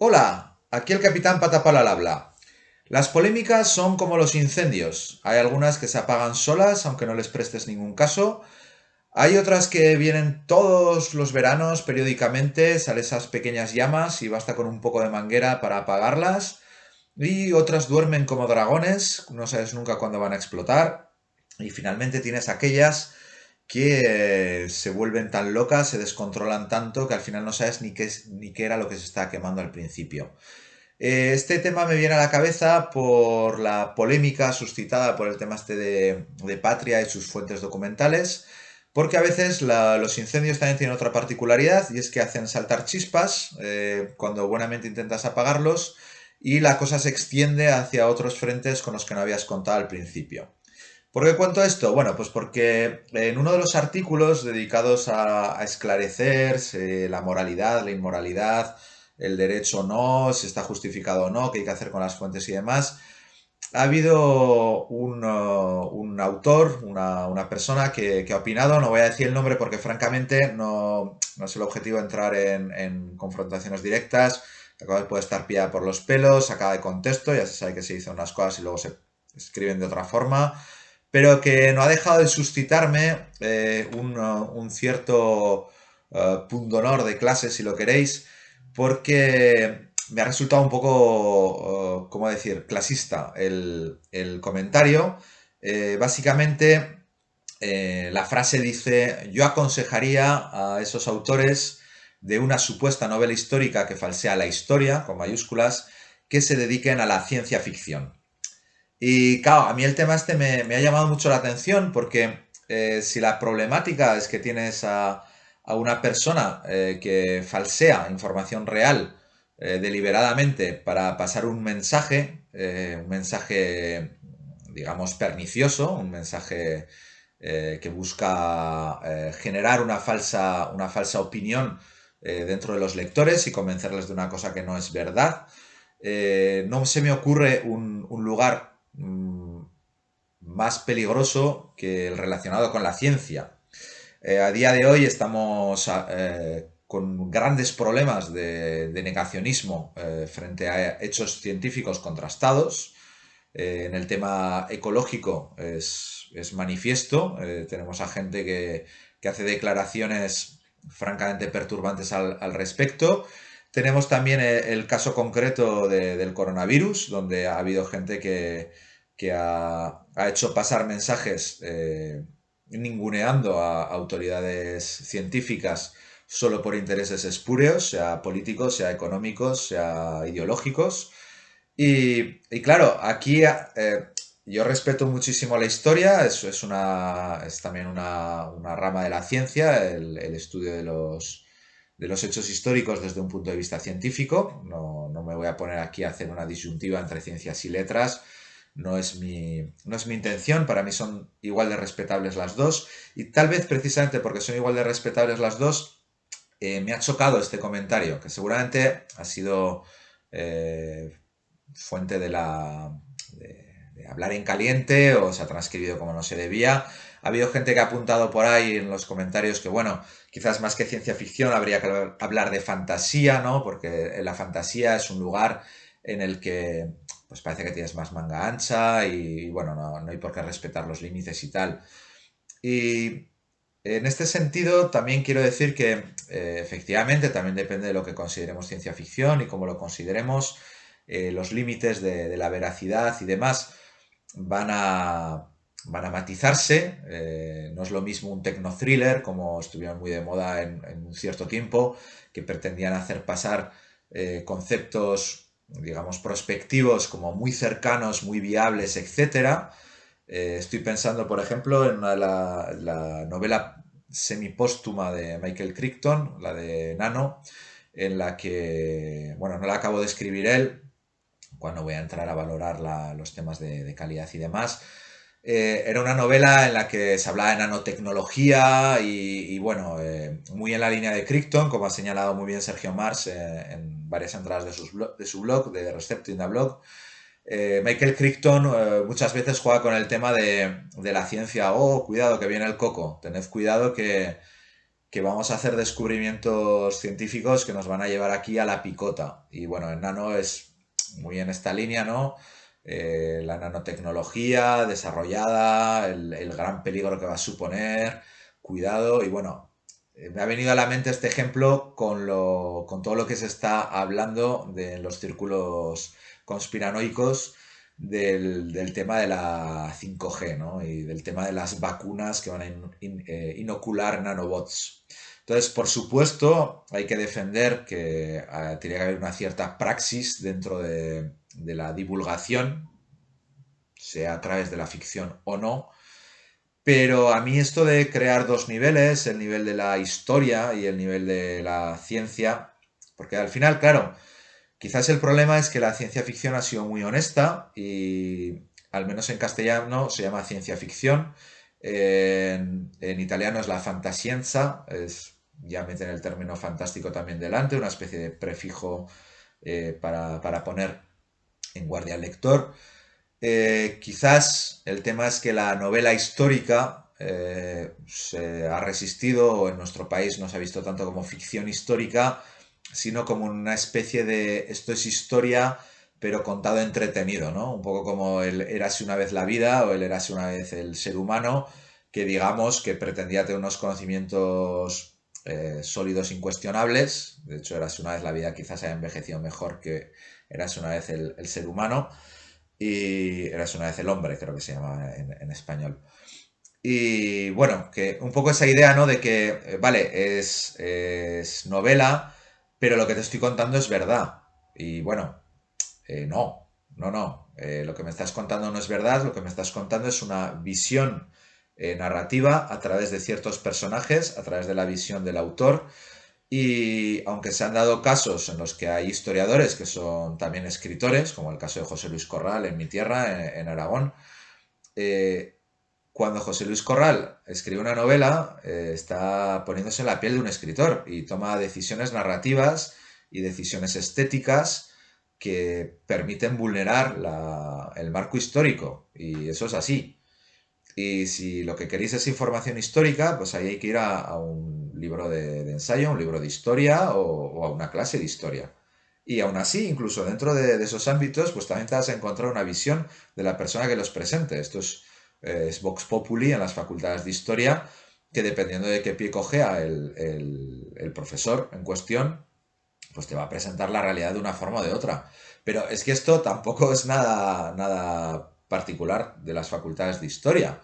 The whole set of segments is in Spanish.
Hola, aquí el capitán Patapal al habla. Las polémicas son como los incendios. Hay algunas que se apagan solas, aunque no les prestes ningún caso. Hay otras que vienen todos los veranos, periódicamente, salen esas pequeñas llamas y basta con un poco de manguera para apagarlas. Y otras duermen como dragones, no sabes nunca cuándo van a explotar. Y finalmente tienes aquellas que se vuelven tan locas, se descontrolan tanto que al final no sabes ni qué era lo que se está quemando al principio. Este tema me viene a la cabeza por la polémica suscitada por el tema este de Patria y sus fuentes documentales, porque a veces los incendios también tienen otra particularidad y es que hacen saltar chispas cuando buenamente intentas apagarlos y la cosa se extiende hacia otros frentes con los que no habías contado al principio. ¿Por qué cuento esto? Bueno, pues porque en uno de los artículos dedicados a esclarecer la moralidad, la inmoralidad, el derecho o no, si está justificado o no, qué hay que hacer con las fuentes y demás, ha habido un autor, una persona que ha opinado, no voy a decir el nombre porque francamente no es el objetivo entrar en confrontaciones directas, acaba de puede estar pillada por los pelos, sacada de contexto, ya se sabe que se dicen unas cosas y luego se escriben de otra forma, pero que no ha dejado de suscitarme un cierto pundonor de clase, si lo queréis, porque me ha resultado un poco, ¿cómo decir?, clasista el comentario. Básicamente, la frase dice, yo aconsejaría a esos autores de una supuesta novela histórica que falsea la historia, con mayúsculas, que se dediquen a la ciencia ficción. Y claro, a mí el tema este me ha llamado mucho la atención porque si la problemática es que tienes a una persona que falsea información real deliberadamente para pasar un mensaje, digamos, pernicioso, un mensaje que busca generar una falsa opinión dentro de los lectores y convencerles de una cosa que no es verdad, no se me ocurre un lugar más peligroso que el relacionado con la ciencia. A día de hoy estamos con grandes problemas de negacionismo frente a hechos científicos contrastados. En el tema ecológico es manifiesto. Tenemos a gente que hace declaraciones francamente perturbantes al respecto. Tenemos también el caso concreto del coronavirus, donde ha habido gente que ha hecho pasar mensajes ninguneando a autoridades científicas solo por intereses espúreos, sea políticos, sea económicos, sea ideológicos. Y claro, aquí yo respeto muchísimo la historia, es también una rama de la ciencia, el estudio de los hechos históricos desde un punto de vista científico. No me voy a poner aquí a hacer una disyuntiva entre ciencias y letras, no es mi intención, para mí son igual de respetables las dos, y tal vez precisamente porque son igual de respetables las dos, me ha chocado este comentario, que seguramente ha sido eh, fuente de hablar en caliente o se ha transcribido como no se debía. Ha habido gente que ha apuntado por ahí en los comentarios que, bueno, quizás más que ciencia ficción habría que hablar de fantasía, ¿no? Porque la fantasía es un lugar en el que pues parece que tienes más manga ancha y bueno, no hay por qué respetar los límites y tal. Y en este sentido también quiero decir que efectivamente también depende de lo que consideremos ciencia ficción y cómo lo consideremos, los límites de la veracidad y demás van a, van a matizarse. No es lo mismo un techno-thriller, como estuvieron muy de moda en un cierto tiempo, que pretendían hacer pasar conceptos, digamos, prospectivos como muy cercanos, muy viables, etcétera. Estoy pensando, por ejemplo, en la novela semipóstuma de Michael Crichton, la de Nano, en la que, bueno, no la acabo de escribir él, cuando voy a entrar a valorar los temas de calidad y demás. Era una novela en la que se hablaba de nanotecnología y bueno, muy en la línea de Crichton, como ha señalado muy bien Sergio Mars en varias entradas de su blog, de Recepto in the Blog. Michael Crichton muchas veces juega con el tema de la ciencia. Oh, cuidado, que viene el coco. Tened cuidado que vamos a hacer descubrimientos científicos que nos van a llevar aquí a la picota. Y bueno, el nano es muy en esta línea, ¿no? La nanotecnología desarrollada, el gran peligro que va a suponer, cuidado, y bueno, me ha venido a la mente este ejemplo con todo lo que se está hablando de los círculos conspiranoicos del tema de la 5G, ¿no? Y del tema de las vacunas que van a inocular nanobots. Entonces, por supuesto, hay que defender que tiene que haber una cierta praxis dentro de la divulgación, sea a través de la ficción o no, pero a mí esto de crear dos niveles, el nivel de la historia y el nivel de la ciencia, porque al final, claro, quizás el problema es que la ciencia ficción ha sido muy honesta y al menos en castellano se llama ciencia ficción, en italiano es la fantascienza, ya meten el término fantástico también delante, una especie de prefijo para poner en guardia al lector. Quizás el tema es que la novela histórica se ha resistido, o en nuestro país no se ha visto tanto como ficción histórica, sino como una especie de esto es historia, pero contado entretenido, ¿no? Un poco como el Érase una vez la vida o el Érase una vez el ser humano, que digamos que pretendía tener unos conocimientos sólidos, incuestionables. De hecho, Érase una vez la vida quizás haya envejecido mejor que Érase una vez el ser humano. Y Eras una vez el hombre, creo que se llama en español. Y bueno, que un poco esa idea, ¿no? De que, vale, es novela, pero lo que te estoy contando es verdad. Y bueno, no, no. Lo que me estás contando no es verdad, lo que me estás contando es una visión narrativa a través de ciertos personajes, a través de la visión del autor. Y aunque se han dado casos en los que hay historiadores que son también escritores, como el caso de José Luis Corral en mi tierra, en Aragón, eh, cuando José Luis Corral escribe una novela, está poniéndose en la piel de un escritor y toma decisiones narrativas y decisiones estéticas que permiten vulnerar el marco histórico. Y eso es así. Y si lo que queréis es información histórica, pues ahí hay que ir a un libro de ensayo, a un libro de historia o a una clase de historia. Y aún así, incluso dentro de esos ámbitos, pues también te vas a encontrar una visión de la persona que los presente. Esto es Vox Populi en las facultades de historia, que dependiendo de qué pie cojea el profesor en cuestión, pues te va a presentar la realidad de una forma o de otra. Pero es que esto tampoco es nada particular de las facultades de historia.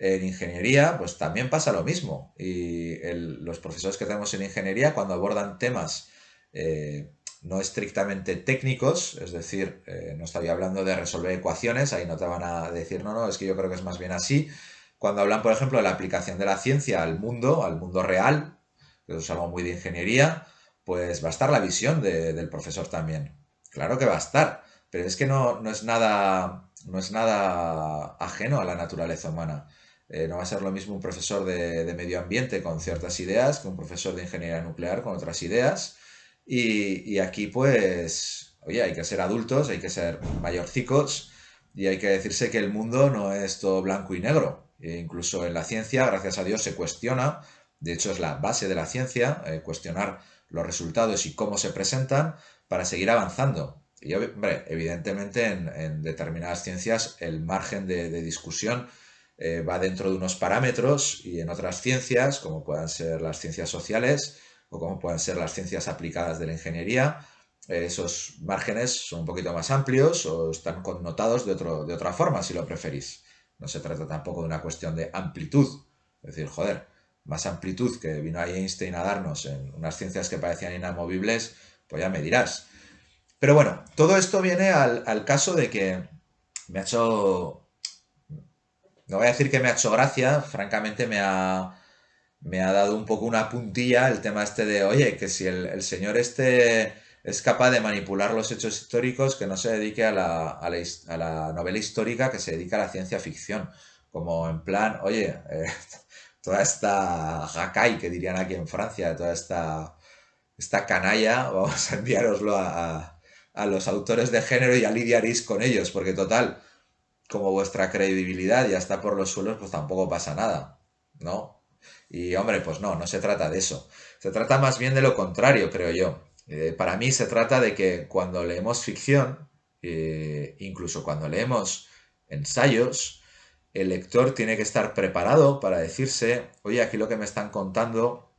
En ingeniería, pues también pasa lo mismo. Y los profesores que tenemos en ingeniería, cuando abordan temas no estrictamente técnicos, es decir, no estoy hablando de resolver ecuaciones, ahí no te van a decir, no, es que yo creo que es más bien así. Cuando hablan, por ejemplo, de la aplicación de la ciencia al mundo real, que eso es algo muy de ingeniería, pues va a estar la visión del profesor también. Claro que va a estar, pero es que no es nada ajeno a la naturaleza humana. No va a ser lo mismo un profesor de medio ambiente con ciertas ideas que un profesor de ingeniería nuclear con otras ideas. Y aquí, pues, oye, hay que ser adultos, hay que ser mayorcicos y hay que decirse que el mundo no es todo blanco y negro. Incluso en la ciencia, gracias a Dios, se cuestiona. De hecho, es la base de la ciencia, cuestionar los resultados y cómo se presentan para seguir avanzando. Y, hombre, evidentemente en determinadas ciencias el margen de discusión va dentro de unos parámetros y en otras ciencias, como puedan ser las ciencias sociales o como puedan ser las ciencias aplicadas de la ingeniería, esos márgenes son un poquito más amplios o están connotados de otra forma, si lo preferís. No se trata tampoco de una cuestión de amplitud. Es decir, joder, más amplitud que vino ahí Einstein a darnos en unas ciencias que parecían inamovibles, pues ya me dirás. Pero bueno, todo esto viene al caso de que me ha hecho, no voy a decir que me ha hecho gracia, francamente me ha dado un poco una puntilla el tema este de, oye, que si el señor este es capaz de manipular los hechos históricos, que no se dedique a la novela histórica, que se dedique a la ciencia ficción. Como en plan, oye, toda esta Hakai, que dirían aquí en Francia, esta canalla, vamos a enviároslo a los autores de género y ya lidiaréis con ellos, porque total, como vuestra credibilidad ya está por los suelos, pues tampoco pasa nada, ¿no? Y hombre, pues no, no se trata de eso. Se trata más bien de lo contrario, creo yo. Para mí se trata de que cuando leemos ficción, incluso cuando leemos ensayos, el lector tiene que estar preparado para decirse, oye, aquí lo que me están contando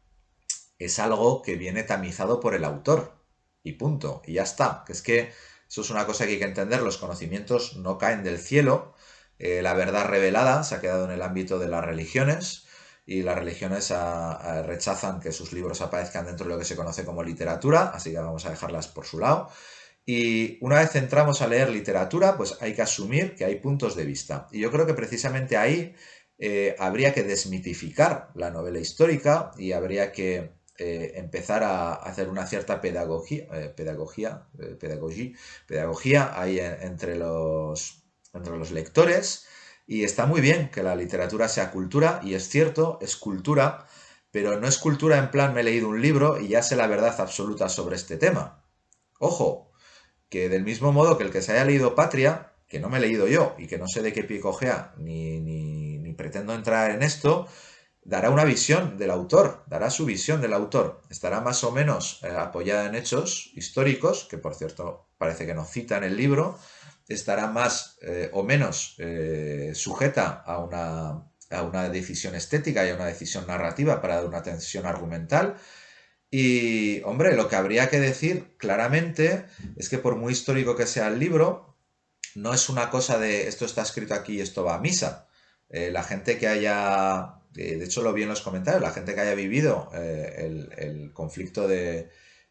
es algo que viene tamizado por el autor. Y punto. Y ya está. Que es que eso es una cosa que hay que entender. Los conocimientos no caen del cielo. La verdad revelada se ha quedado en el ámbito de las religiones. Y las religiones rechazan que sus libros aparezcan dentro de lo que se conoce como literatura. Así que vamos a dejarlas por su lado. Y una vez entramos a leer literatura, pues hay que asumir que hay puntos de vista. Y yo creo que precisamente ahí habría que desmitificar la novela histórica y habría que empezar a hacer una cierta pedagogía ahí entre los lectores. Y está muy bien que la literatura sea cultura, y es cierto, es cultura, pero no es cultura en plan me he leído un libro y ya sé la verdad absoluta sobre este tema. Ojo, que del mismo modo que el que se haya leído Patria, que no me he leído yo y que no sé de qué pie cojea ni pretendo entrar en esto, dará una visión del autor, dará su visión del autor. Estará más o menos apoyada en hechos históricos, que por cierto parece que no cita en el libro, estará más o menos sujeta a una decisión estética y a una decisión narrativa para dar una tensión argumental. Y, hombre, lo que habría que decir claramente es que por muy histórico que sea el libro, no es una cosa de esto está escrito aquí y esto va a misa. La gente que haya, de hecho lo vi en los comentarios, la gente que haya vivido el conflicto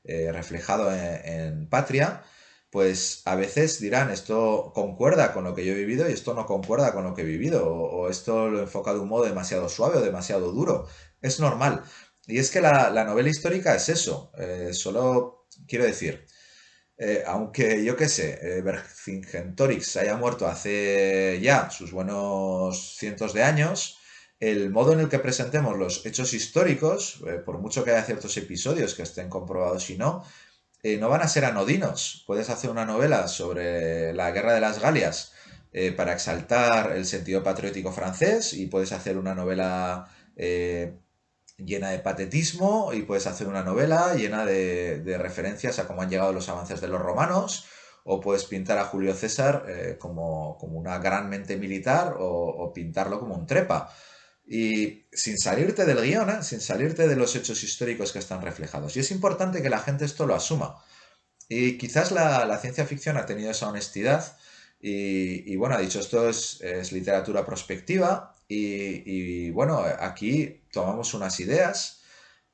reflejado en Patria, pues a veces dirán esto concuerda con lo que yo he vivido y esto no concuerda con lo que he vivido, o esto lo enfoca de un modo demasiado suave o demasiado duro. Es normal. Y es que la novela histórica es eso. Solo quiero decir, aunque yo qué sé, Vercingetorix haya muerto hace ya sus buenos cientos de años, el modo en el que presentemos los hechos históricos, por mucho que haya ciertos episodios que estén comprobados y no van a ser anodinos. Puedes hacer una novela sobre la Guerra de las Galias para exaltar el sentido patriótico francés, y puedes hacer una novela llena de patetismo, y puedes hacer una novela llena de referencias a cómo han llegado los avances de los romanos, o puedes pintar a Julio César como una gran mente militar, o pintarlo como un trepa. Y sin salirte del guión, sin salirte de los hechos históricos que están reflejados. Y es importante que la gente esto lo asuma. Y quizás la ciencia ficción ha tenido esa honestidad y bueno, ha dicho esto es literatura prospectiva y bueno, aquí tomamos unas ideas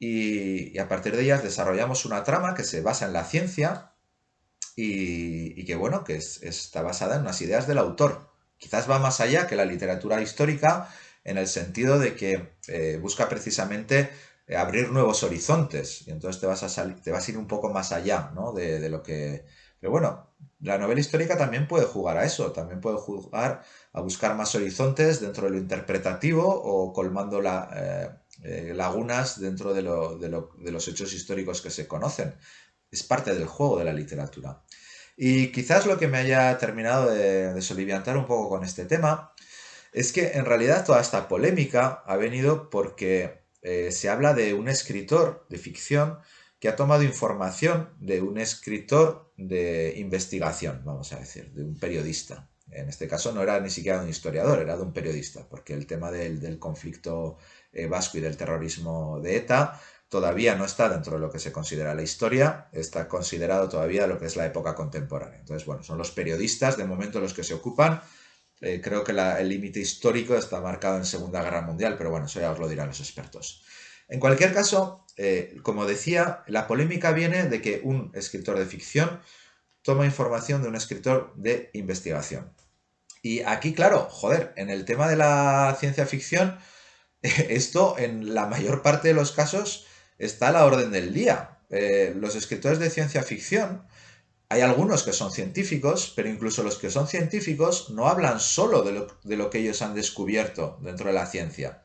y a partir de ellas desarrollamos una trama que se basa en la ciencia y que bueno, que está basada en unas ideas del autor. Quizás va más allá que la literatura histórica en el sentido de que busca precisamente abrir nuevos horizontes y entonces te vas a ir un poco más allá, ¿no? de lo que... Pero bueno, la novela histórica también puede jugar a eso, también puede jugar a buscar más horizontes dentro de lo interpretativo o colmando lagunas dentro de los hechos históricos que se conocen. Es parte del juego de la literatura. Y quizás lo que me haya terminado de soliviantar un poco con este tema es que en realidad toda esta polémica ha venido porque se habla de un escritor de ficción que ha tomado información de un escritor de investigación, vamos a decir, de un periodista. En este caso no era ni siquiera de un historiador, era de un periodista, porque el tema del conflicto vasco y del terrorismo de ETA todavía no está dentro de lo que se considera la historia, está considerado todavía lo que es la época contemporánea. Entonces, bueno, son los periodistas de momento los que se ocupan. Creo que el límite histórico está marcado en Segunda Guerra Mundial, pero bueno, eso ya os lo dirán los expertos. En cualquier caso, como decía, la polémica viene de que un escritor de ficción toma información de un escritor de investigación. Y aquí, claro, joder, en el tema de la ciencia ficción, esto en la mayor parte de los casos está a la orden del día. Los escritores de ciencia ficción, hay algunos que son científicos, pero incluso los que son científicos no hablan solo de lo que ellos han descubierto dentro de la ciencia.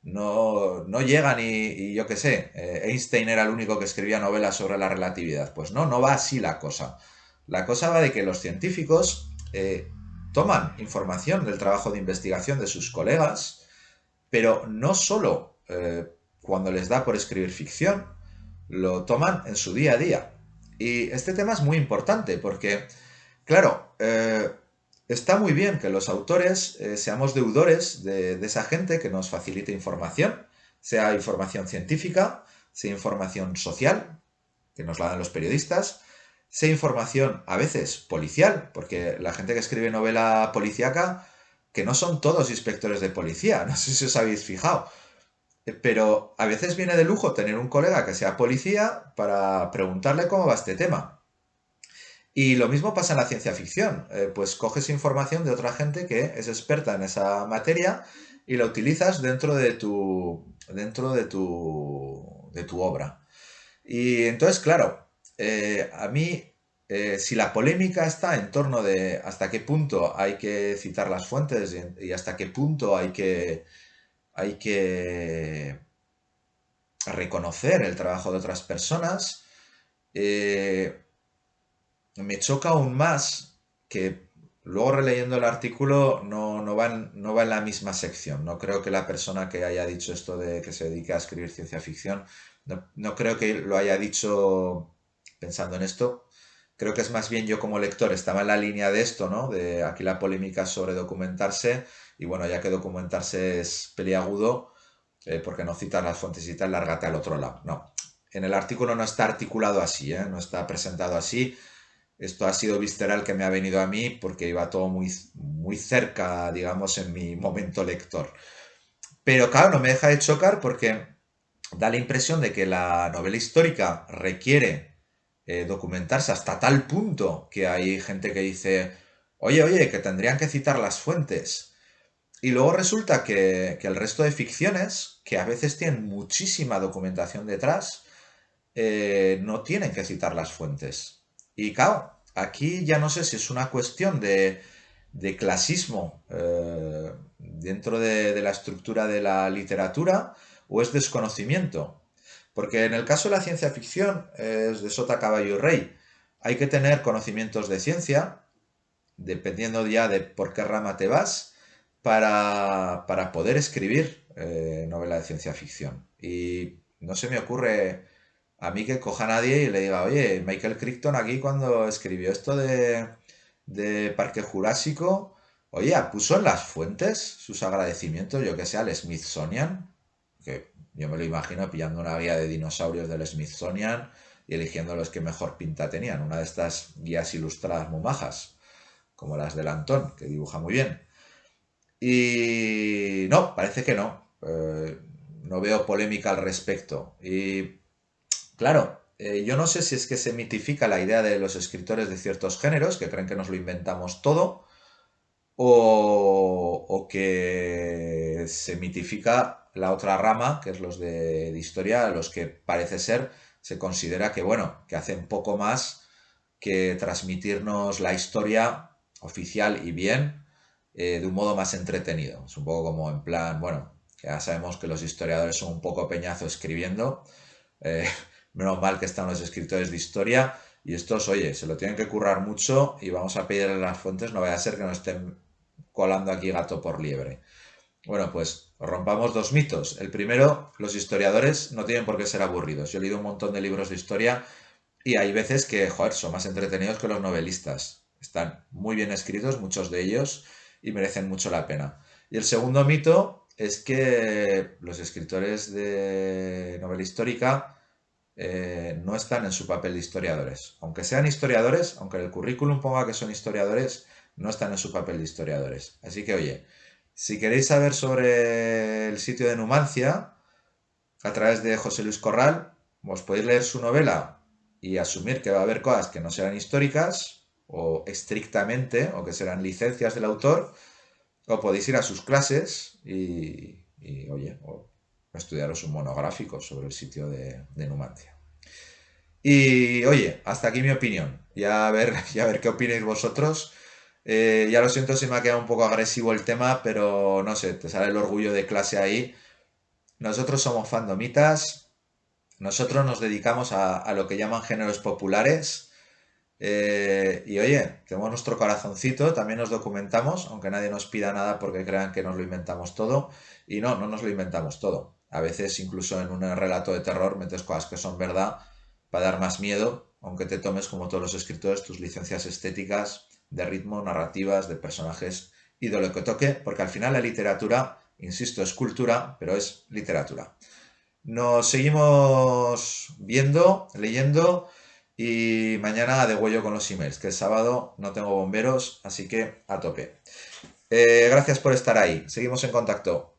No llegan y yo qué sé, Einstein era el único que escribía novelas sobre la relatividad. Pues no, no va así la cosa. La cosa va de que los científicos toman información del trabajo de investigación de sus colegas, pero no solo cuando les da por escribir ficción, lo toman en su día a día. Y este tema es muy importante porque, claro, está muy bien que los autores seamos deudores de esa gente que nos facilite información, sea información científica, sea información social, que nos la dan los periodistas, sea información a veces policial, porque la gente que escribe novela policíaca, que no son todos inspectores de policía, no sé si os habéis fijado, pero a veces viene de lujo tener un colega que sea policía para preguntarle cómo va este tema. Y lo mismo pasa en la ciencia ficción, pues coges información de otra gente que es experta en esa materia y la utilizas dentro de tu obra. Y entonces, claro, a mí, si la polémica está en torno de hasta qué punto hay que citar las fuentes y hasta qué punto hay que reconocer el trabajo de otras personas, eh, me choca aún más que luego releyendo el artículo no va en la misma sección. No creo que la persona que haya dicho esto de que se dedique a escribir ciencia ficción, no creo que lo haya dicho pensando en esto. Creo que es más bien yo como lector estaba en la línea de esto, ¿no? De aquí la polémica sobre documentarse y bueno, ya que documentarse es peliagudo, porque no citas las fuentes y tal, lárgate al otro lado. No, en el artículo no está articulado así, ¿eh? No está presentado así. Esto ha sido visceral que me ha venido a mí porque iba todo muy, muy cerca, digamos, en mi momento lector. Pero claro, no me deja de chocar porque da la impresión de que la novela histórica requiere documentarse hasta tal punto que hay gente que dice, oye, oye, que tendrían que citar las fuentes. Y luego resulta que el resto de ficciones, que a veces tienen muchísima documentación detrás, no tienen que citar las fuentes. Y claro, aquí ya no sé si es una cuestión de clasismo dentro de la estructura de la literatura o es desconocimiento. Porque en el caso de la ciencia ficción es de sota, caballo y rey. Hay que tener conocimientos de ciencia, dependiendo ya de por qué rama te vas, para poder escribir novela de ciencia ficción. Y no se me ocurre a mí que coja a nadie y le diga, oye, Michael Crichton aquí cuando escribió esto de Parque Jurásico, oye, puso en las fuentes sus agradecimientos, yo que sé, al Smithsonian, que yo me lo imagino pillando una guía de dinosaurios del Smithsonian y eligiendo los que mejor pinta tenían, una de estas guías ilustradas muy majas, como las del Antón, que dibuja muy bien. Y no, parece que no. No veo polémica al respecto. Y claro, yo no sé si es que se mitifica la idea de los escritores de ciertos géneros, que creen que nos lo inventamos todo, o que se mitifica la otra rama, que es los de historia, los que parece ser se considera que, bueno, que hacen poco más que transmitirnos la historia oficial y bien de un modo más entretenido. Es un poco como en plan, bueno, que ya sabemos que los historiadores son un poco peñazo escribiendo, eh, menos mal que están los escritores de historia y estos, oye, se lo tienen que currar mucho y vamos a pedirle las fuentes, no vaya a ser que nos estén colando aquí gato por liebre. Bueno, pues rompamos dos mitos. El primero, los historiadores no tienen por qué ser aburridos. Yo he leído un montón de libros de historia y hay veces que, joder, son más entretenidos que los novelistas. Están muy bien escritos, muchos de ellos, y merecen mucho la pena. Y el segundo mito es que los escritores de novela histórica no están en su papel de historiadores. Aunque sean historiadores, aunque en el currículum ponga que son historiadores, no están en su papel de historiadores. Así que, oye, si queréis saber sobre el sitio de Numancia, a través de José Luis Corral, os podéis leer su novela y asumir que va a haber cosas que no serán históricas o estrictamente, o que serán licencias del autor, o podéis ir a sus clases oye, o estudiaros un monográfico sobre el sitio de Numancia. Y oye, hasta aquí mi opinión. Ya a ver, ya a ver qué opináis vosotros. Ya lo siento si me ha quedado un poco agresivo el tema, pero no sé, te sale el orgullo de clase ahí. Nosotros somos fandomitas, nosotros nos dedicamos a lo que llaman géneros populares. Y oye, tenemos nuestro corazoncito, también nos documentamos, aunque nadie nos pida nada porque crean que nos lo inventamos todo. Y no, no nos lo inventamos todo. A veces incluso en un relato de terror metes cosas que son verdad para dar más miedo, aunque te tomes, como todos los escritores, tus licencias estéticas, de ritmo, narrativas, de personajes y de lo que toque, porque al final la literatura, insisto, es cultura, pero es literatura. Nos seguimos viendo, leyendo y mañana degüello con los emails, que el sábado no tengo bomberos, así que a tope. Gracias por estar ahí. Seguimos en contacto.